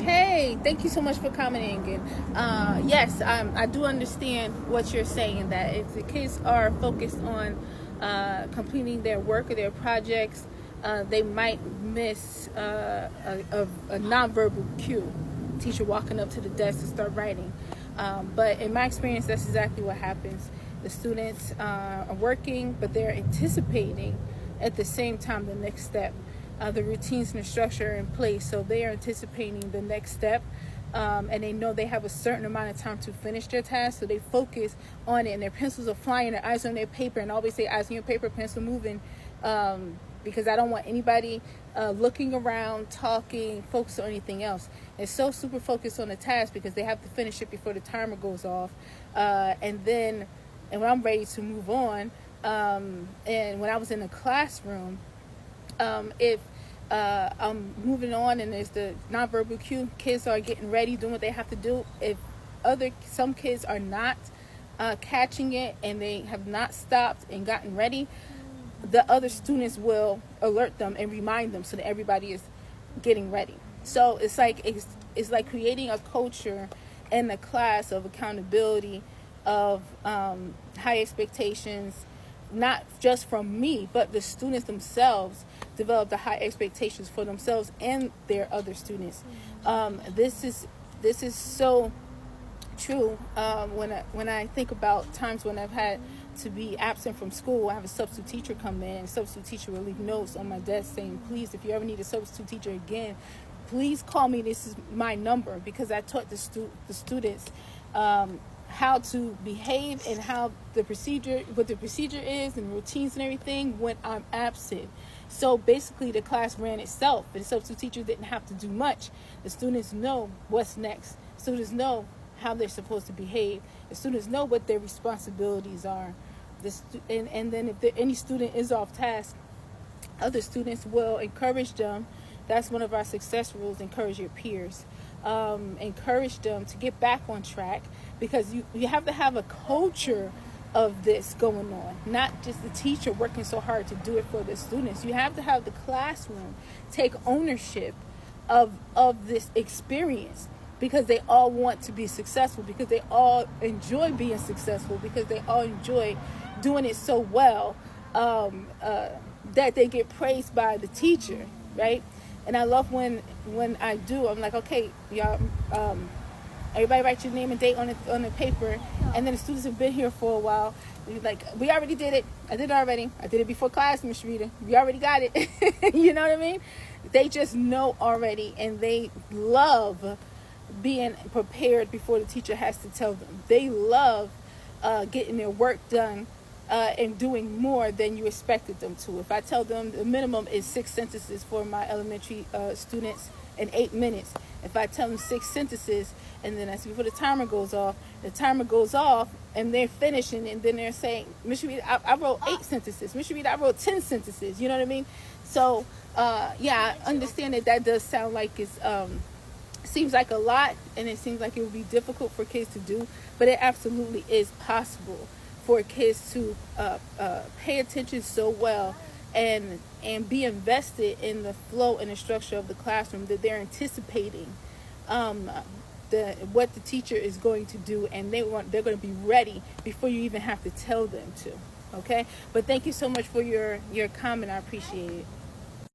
Hey, thank you so much for commenting. And yes, I do understand what you're saying, that if the kids are focused on completing their work or their projects, they might miss a nonverbal cue. Teacher walking up to the desk to start writing. But in my experience, that's exactly what happens. The students are working, but they're anticipating at the same time the next step. The routines and the structure are in place, so they are anticipating the next step, and they know they have a certain amount of time to finish their task, so they focus on it, and their pencils are flying, their eyes on their paper, and I always say eyes on your paper, pencil moving, because I don't want anybody looking around, talking, focused on anything else. And so super focused on the task because they have to finish it before the timer goes off, and when I'm ready to move on, and when I was in the classroom, if I'm moving on and there's the nonverbal cue, kids are getting ready, doing what they have to do. If some kids are not catching it and they have not stopped and gotten ready, the other students will alert them and remind them so that everybody is getting ready. So it's like creating a culture in the class of accountability, of high expectations, not just from me, but the students themselves develop the high expectations for themselves and their other students. This is so true. When I think about times when I've had to be absent from school, I have a substitute teacher come in. Substitute teacher will leave notes on my desk saying, please, if you ever need a substitute teacher again, please call me. This is my number, because I taught the students how to behave and what the procedure is and routines and everything when I'm absent. So basically the class ran itself. The substitute teacher didn't have to do much. The students know what's next. Students know how they're supposed to behave. The students know what their responsibilities are. And then if any student is off task, other students will encourage them. That's one of our success rules: encourage your peers. Encourage them to get back on track, because you have to have a culture of this going on, not just the teacher working so hard to do it for the students. You have to have the classroom take ownership of this experience, because they all want to be successful, because they all enjoy being successful, because they all enjoy doing it so well that they get praised by the teacher, right? And I love when I do. I'm like, okay, y'all, everybody write your name and date on the paper, and then the students have been here for a while. You're like, we already did it. I did it already. I did it before class, Miss Sharita. We already got it. You know what I mean? They just know already, and they love being prepared before the teacher has to tell them. They love getting their work done and doing more than you expected them to. If I tell them the minimum is 6 sentences for my elementary students in 8 minutes, if I tell them 6 sentences, and then that's before the timer goes off, and they're finishing, and then they're saying, Miss Sharita, I wrote 8 sentences. Miss Sharita, I wrote 10 sentences. You know what I mean? So, yeah, I understand that does sound like it's seems like a lot, and it seems like it would be difficult for kids to do, but it absolutely is possible for kids to pay attention so well and be invested in the flow and the structure of the classroom, that they're anticipating what the teacher is going to do, and they're going to be ready before you even have to tell them to. Okay, but thank you so much for your comment. I appreciate it.